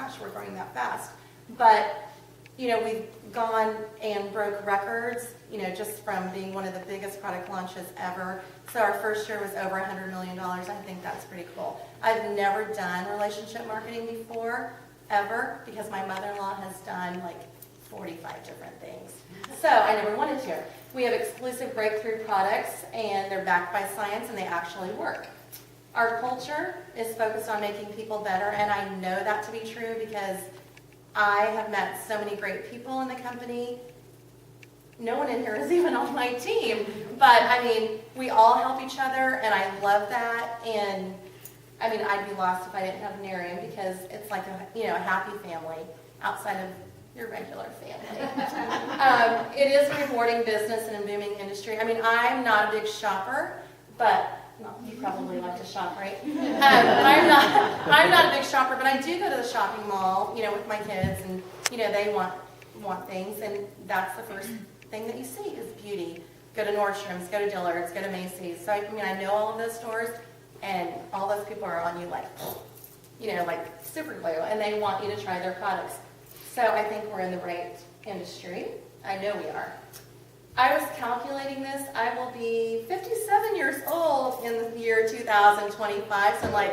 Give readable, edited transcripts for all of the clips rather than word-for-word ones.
gosh, we're growing that fast. But, you know, we've gone and broke records, you know, just from being one of the biggest product launches ever. So our first year was over $100 million. I think that's pretty cool. I've never done relationship marketing before, ever, because my mother-in-law has done like 45 different things. So I never wanted to. We have exclusive breakthrough products, and they're backed by science, and they actually work. Our culture is focused on making people better, and I know that to be true because I have met so many great people in the company. No one in here is even on my team, but I mean, we all help each other, and I love that. And I mean, I'd be lost if I didn't have Nerium because it's like a, you know, a happy family outside of your regular family. It is a rewarding business and a booming industry. I mean, I'm not a big shopper, but well, you probably like to shop, right? I'm not a big shopper, but I do go to the shopping mall, you know, with my kids, and you know, they want things, and that's the first thing that you see is beauty. Go to Nordstrom's, go to Dillard's, go to Macy's. So I mean, I know all of those stores, and all those people are on you like, you know, like super glue, and they want you to try their products. So I think we're in the right industry. I know we are. I was calculating this. I will be 57 years old in the year 2025. So I'm like,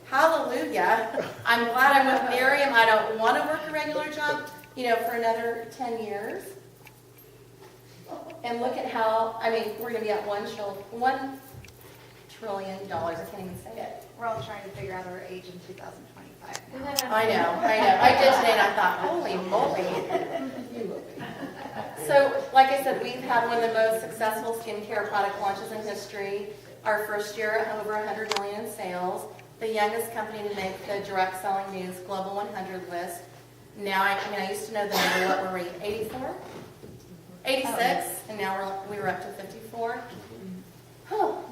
hallelujah. I'm glad I'm with Nerium. I don't want to work a regular job, you know, for another 10 years. And look at how, I mean, we're going to be at $1 trillion. I can't even say it. We're all trying to figure out our age in 2025 now. I know. I did today, and I thought, holy moly. So, like I said, we've had one of the most successful skincare product launches in history. Our first year, over $100 million in sales. The youngest company to make the direct selling news Global 100 list. Now, I mean, I used to know the number, what were we, 84? 86, and now we're up to 54.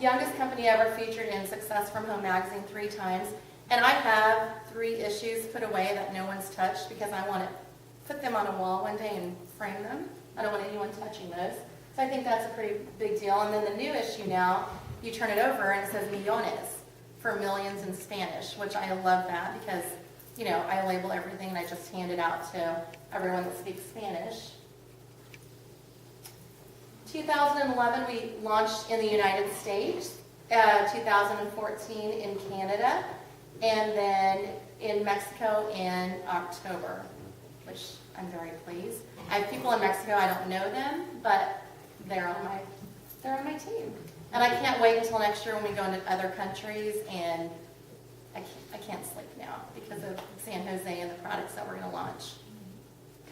Youngest company ever featured in Success from Home magazine 3 times. And I have 3 issues put away that no one's touched because I want to put them on a wall one day and frame them. I don't want anyone touching those. So I think that's a pretty big deal. And then the new issue now, you turn it over and it says millones for millions in Spanish, which I love that because, you know, I label everything and I just hand it out to everyone that speaks Spanish. 2011, we launched in the United States, 2014 in Canada, and then in Mexico in October, which I'm very pleased. I have people in Mexico, I don't know them, but they're on my team. And I can't wait until next year when we go into other countries, and I can't sleep now because of San Jose and the products that we're going to launch.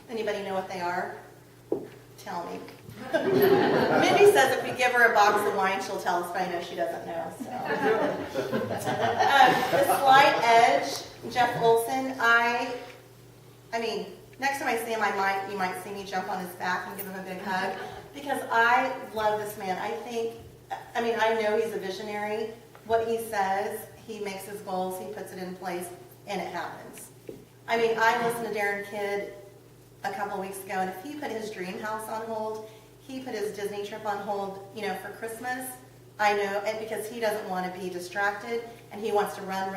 Anybody know what they are? Tell me. Mindy says if we give her a box of wine, she'll tell us, but I know she doesn't know. So. The Slide Edge, Jeff Olson, I mean, next time I see him, you might see me jump on his back and give him a big hug, because I love this man. I know he's a visionary. What he says, he makes his goals, he puts it in place, and it happens. I mean, I listened to Darren Kidd a couple weeks ago, and if he put his dream house on hold, he put his Disney trip on hold, you know, for Christmas, I know, and because he doesn't want to be distracted, and he wants to run,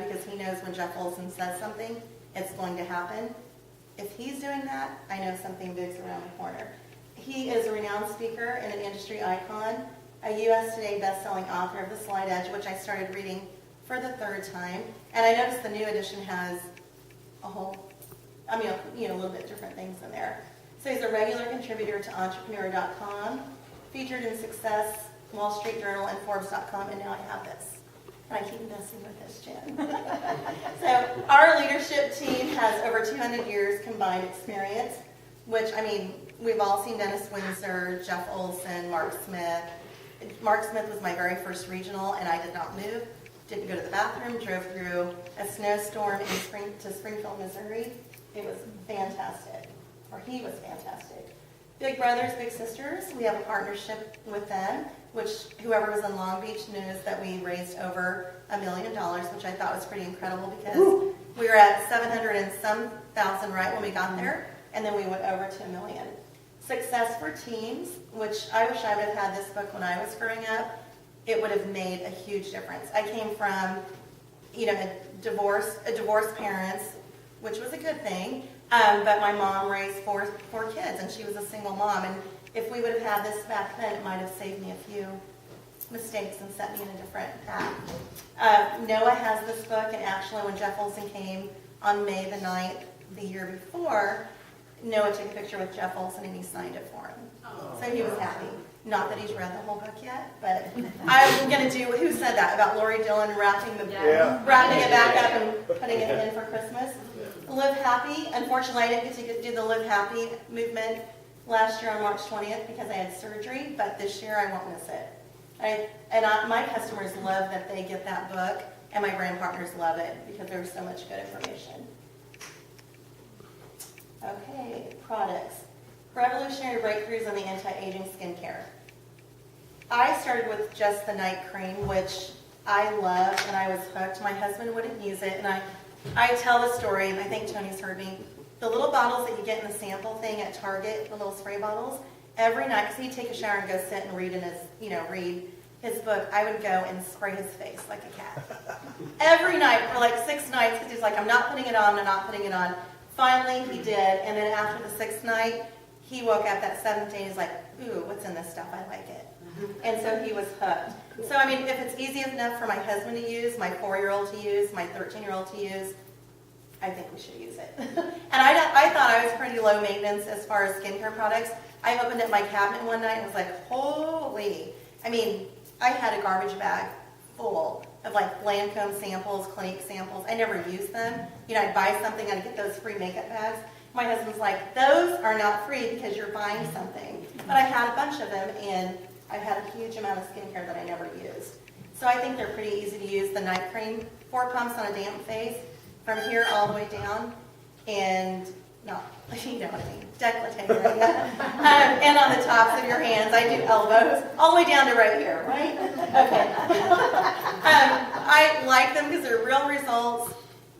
because he knows when Jeff Olson says something, it's going to happen. If he's doing that, I know something big's around the corner. He is a renowned speaker and an industry icon, a U.S. Today best-selling author of The Slide Edge, which I started reading for the 3rd time, and I noticed the new edition has a little bit different things in there. So he's a regular contributor to Entrepreneur.com, featured in Success, Wall Street Journal, and Forbes.com, and now I have this. And I keep messing with this, Jen. So our leadership team has over 200 years combined experience, which, I mean, we've all seen Dennis Windsor, Jeff Olson, Mark Smith. Mark Smith was my very first regional, and I did not move. Didn't go to the bathroom, drove through a snowstorm to Springfield, Missouri. It was fantastic, or he was fantastic. Big Brothers, Big Sisters, we have a partnership with them, which whoever was in Long Beach knows that we raised over $1 million, which I thought was pretty incredible because we were at 700 and some thousand right when we got there, and then we went over to $1 million. Success for Teens, which I wish I would have had this book when I was growing up. It would have made a huge difference. I came from, you know, divorced parents, which was a good thing. But my mom raised four kids, and she was a single mom. And if we would have had this back then, it might have saved me a few mistakes and set me in a different path. Noah has this book, and actually when Jeff Olson came on May the 9th the year before, Noah took a picture with Jeff Olson and he signed it for him. So he was happy. Not that he's read the whole book yet, but I'm going to do, who said that about Lori Dillon wrapping it back up and putting it in for Christmas? Live Happy. Unfortunately, I didn't get to do the Live Happy movement last year on March 20th because I had surgery, but this year I won't miss it. My customers love that they get that book, and my brand partners love it because there's so much good information. Okay, products. Revolutionary breakthroughs in the anti-aging skincare. I started with just the night cream, which I loved, and I was hooked. My husband wouldn't use it, and I tell the story, and I think Tony's heard me. The little bottles that you get in the sample thing at Target, the little spray bottles, every night, because he'd take a shower and go sit and read read his book, I would go and spray his face like a cat. Every night for like 6 nights, because he's like, I'm not putting it on, I'm not putting it on. Finally, he did, and then after the 6th night, he woke up that 7th day and he's like, ooh, what's in this stuff? I like it. And so he was hooked. So, I mean, if it's easy enough for my husband to use, my 4-year-old to use, my 13-year-old to use, I think we should use it. And I thought I was pretty low maintenance as far as skincare products. I opened up my cabinet one night and was like, holy. I mean, I had a garbage bag full of like Lancome samples, Clinique samples. I never used them. I'd buy something and I'd get those free makeup bags. My husband's like, those are not free because you're buying something. But I had a bunch of them, and I had a huge amount of skincare that I never used. So I think they're pretty easy to use. The night cream, 4 pumps on a damp face, from here all the way down, and no, you know what I mean, décolleté area, and on the tops of your hands. I do elbows, all the way down to right here, right? Okay. I like them because they're real results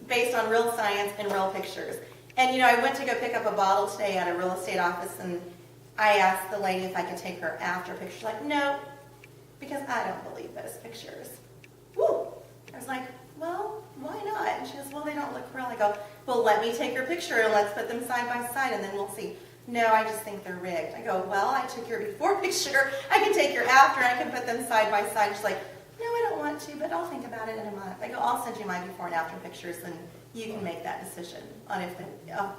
based on real science and real pictures. And I went to go pick up a bottle today at a real estate office, and I asked the lady if I could take her after pictures. She's like, no, because I don't believe those pictures. Woo! I was like, well, why not? And she goes, well, they don't look real. I go, well, let me take your picture and let's put them side by side and then we'll see. No, I just think they're rigged. I go, well, I took your before picture. I can take your after and I can put them side by side. She's like, no, I don't want to, but I'll think about it in a month. I go, I'll send you my before and after pictures and you can make that decision on if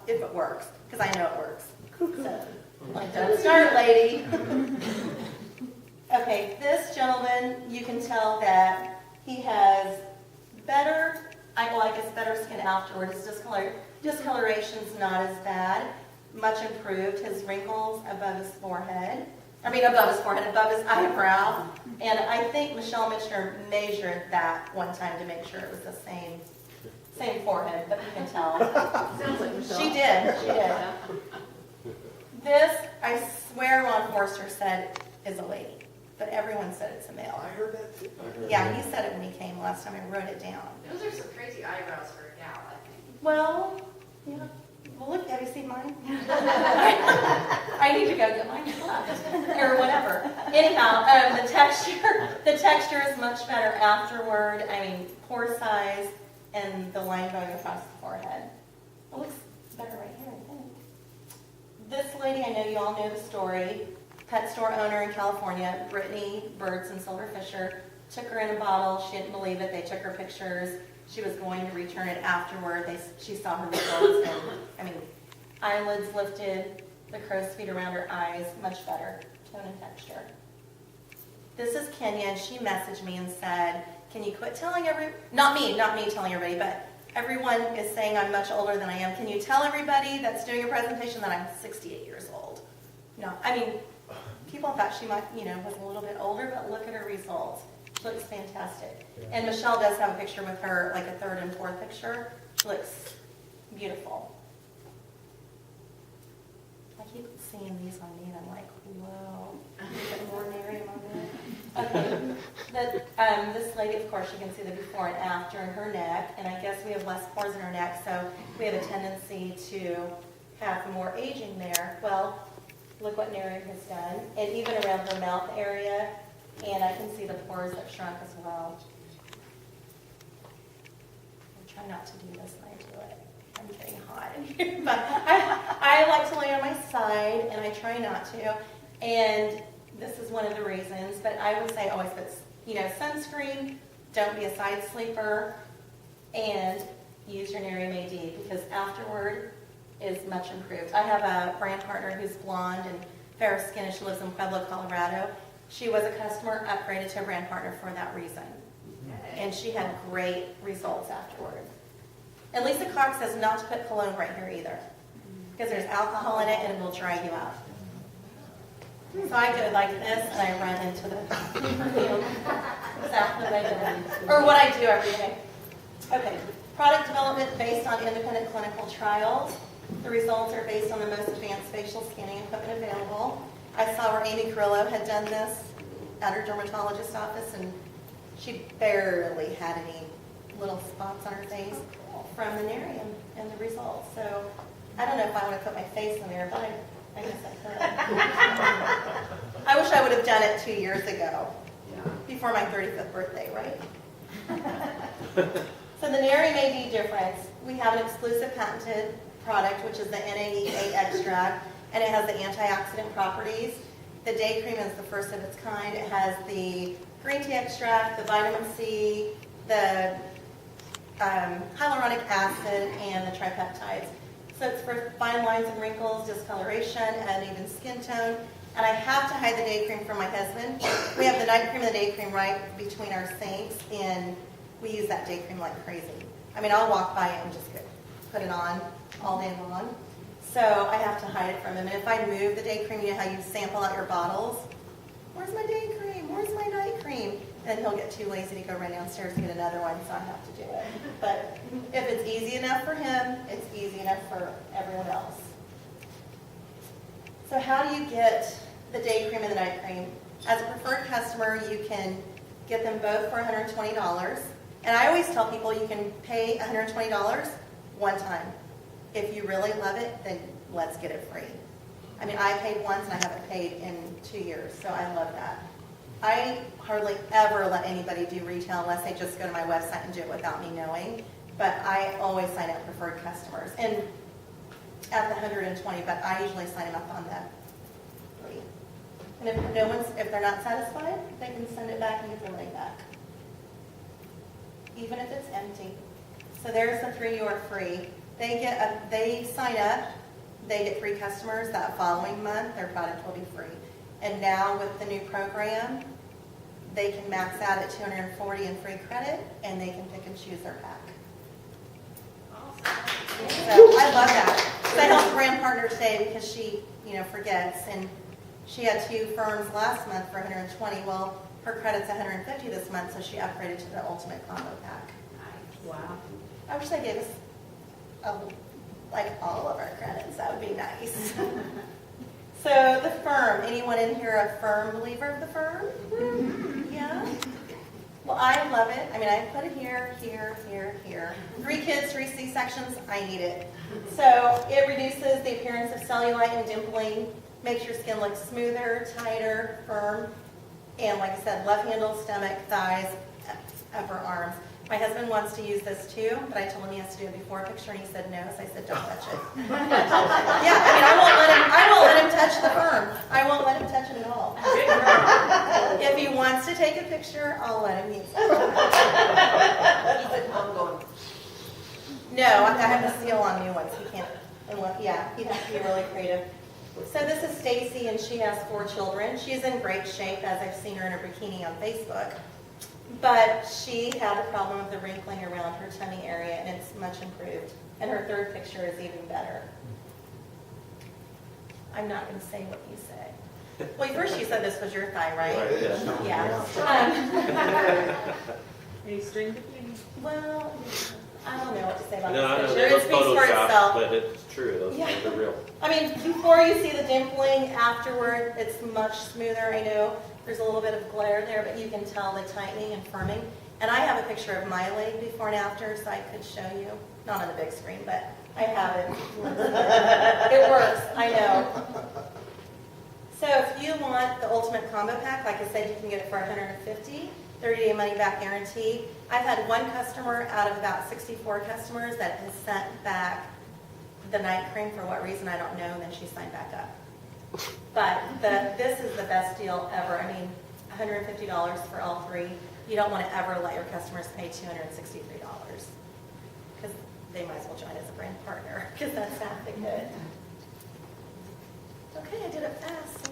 it works, because I know it works. So, don't start, lady. Okay, this gentleman, you can tell that he has better skin afterward. His discoloration's not as bad, much improved. His wrinkles above his eyebrow. And I think Michelle Mitchell measured that one time to make sure it was the same forehead, but you can tell. Sounds like Michelle. She did. This, I swear Ron Forster said is a lady, but everyone said it's a male. I heard that too. Yeah, he said it when he came last time. I wrote it down. Those are some crazy eyebrows for a gal, I think. Well, yeah. Well, look, have you seen mine? I need to go get mine or whatever. Anyhow, the texture is much better afterward. I mean, pore size and the line going across the forehead. It looks better right here, I think. This lady, I know you all know the story. Pet store owner in California, Brittany Birdson Silver Fisher, took her in a bottle. She didn't believe it. They took her pictures. She was going to return it afterward. She saw her results, and eyelids lifted, the crow's feet around her eyes, much better tone and texture. This is Kenya, and she messaged me and said, can you quit telling not me telling everybody, but everyone is saying I'm much older than I am. Can you tell everybody that's doing a presentation that I'm 68 years old? No, I mean, people thought she might, was a little bit older, but look at her results. She looks fantastic. And Michelle does have a picture with her, like a 3rd and 4th picture. She looks beautiful. I keep seeing these on me, and I'm like, whoa. Is more Nerium on there? Okay. This lady, of course, you can see the before and after in her neck, and I guess we have less pores in her neck, so we have a tendency to have more aging there. Well, look what Nerium has done, and even around her mouth area, and I can see the pores have shrunk as well. I'm trying not to do this when I do it. I'm getting hot. But I like to lay on my side, and I try not to. And this is one of the reasons. But I would say always put, sunscreen. Don't be a side sleeper, and use your Nerium AD because afterward is much improved. I have a brand partner who's blonde and fair skinned. She lives in Pueblo, Colorado. She was a customer, upgraded to a brand partner for that reason. And she had great results afterward. And Lisa Cox says not to put cologne right here either because there's alcohol in it and it will dry you out. So I go like this and I run into the perfume. Exactly what I do. Or what I do every day. Okay. Product development based on independent clinical trials. The results are based on the most advanced facial scanning equipment available. I saw where Amy Carrillo had done this at her dermatologist's office, and she barely had any little spots on her face from the Nerium and the results. So I don't know if I want to put my face in there, but I guess I could. I wish I would have done it 2 years ago, before my 35th birthday, right? So the Nerium AD difference, we have an exclusive patented product, which is the NADA extract, and it has the antioxidant properties. The day cream is the first of its kind. It has the green tea extract, the vitamin C, the hyaluronic acid, and the tripeptides. So it's for fine lines and wrinkles, discoloration, and even skin tone. And I have to hide the day cream from my husband. We have the night cream and the day cream right between our sinks, and we use that day cream like crazy. I mean, I'll walk by it and just put it on all day long. So I have to hide it from him. And if I move the day cream, you know how you sample out your bottles? Where's my day cream? Where's my night cream? And he'll get too lazy to go run downstairs and get another one, so I have to do it. But if it's easy enough for him, it's easy enough for everyone else. So how do you get the day cream and the night cream? As a preferred customer, you can get them both for $120. And I always tell people you can pay $120 one time. If you really love it, then let's get it free. I mean, I paid once and I haven't paid in 2 years, so I love that. I hardly ever let anybody do retail unless they just go to my website and do it without me knowing. But I always sign up preferred customers. And at the 120, but I usually sign them up on that free. And if they're not satisfied, they can send it back and get their money back. Even if it's empty. So there's the 3 you are free. They sign up, they get 3 customers. That following month, their product will be free. And now with the new program, they can max out at $240 in free credit, and they can pick and choose their pack. So I love that. So I helped a brand partner today because she, forgets, and she had 2 firms last month for $120. Well, her credit's $150 this month, so she upgraded to the ultimate combo pack. Nice. Wow. I wish they gave us all of our credits. That would be nice. So the firm. Anyone in here a firm believer of the firm? Yeah. Well, I love it. I mean, I put it here, here, here, here. 3 kids, 3 C-sections. I need it. So it reduces the appearance of cellulite and dimpling, makes your skin look smoother, tighter, firm, and like I said, left handle, stomach, thighs, upper arms. My husband wants to use this too, but I told him he has to do a before picture, and he said no, so I said don't touch it. Yeah, I mean, I won't let him touch the firm. I won't let him touch it at all. If he wants to take a picture, I'll let him use it. No, I have to seal on new ones. He can't, he'd have to be really creative. So this is Stacy, and she has 4 children. She's in great shape, as I've seen her in her bikini on Facebook. But she had a problem with the wrinkling around her tummy area, and it's much improved. And her 3rd picture is even better. I'm not going to say what you say. Well, first you said this was your thigh, right? Right, Yeah. Any string bikini? Well, I don't know what to say about No, I this know picture. they It look speaks for photoshopped, itself. but it's true. Those things are real. I mean, before you see the dimpling, afterward, it's much smoother. I know there's a little bit of glare there, but you can tell the tightening and firming. And I have a picture of my leg before and after, so I could show you. Not on the big screen, but I have it. It works, I know. So if you want the ultimate combo pack, like I said, you can get it for $150, 30-day money-back guarantee. I've had 1 customer out of about 64 customers that has sent back the night cream for what reason, I don't know, and then she signed back up. But this is the best deal ever. I mean, $150 for all three. You don't want to ever let your customers pay $263 because they might as well join as a brand partner because that's half the good. Okay, I did it fast.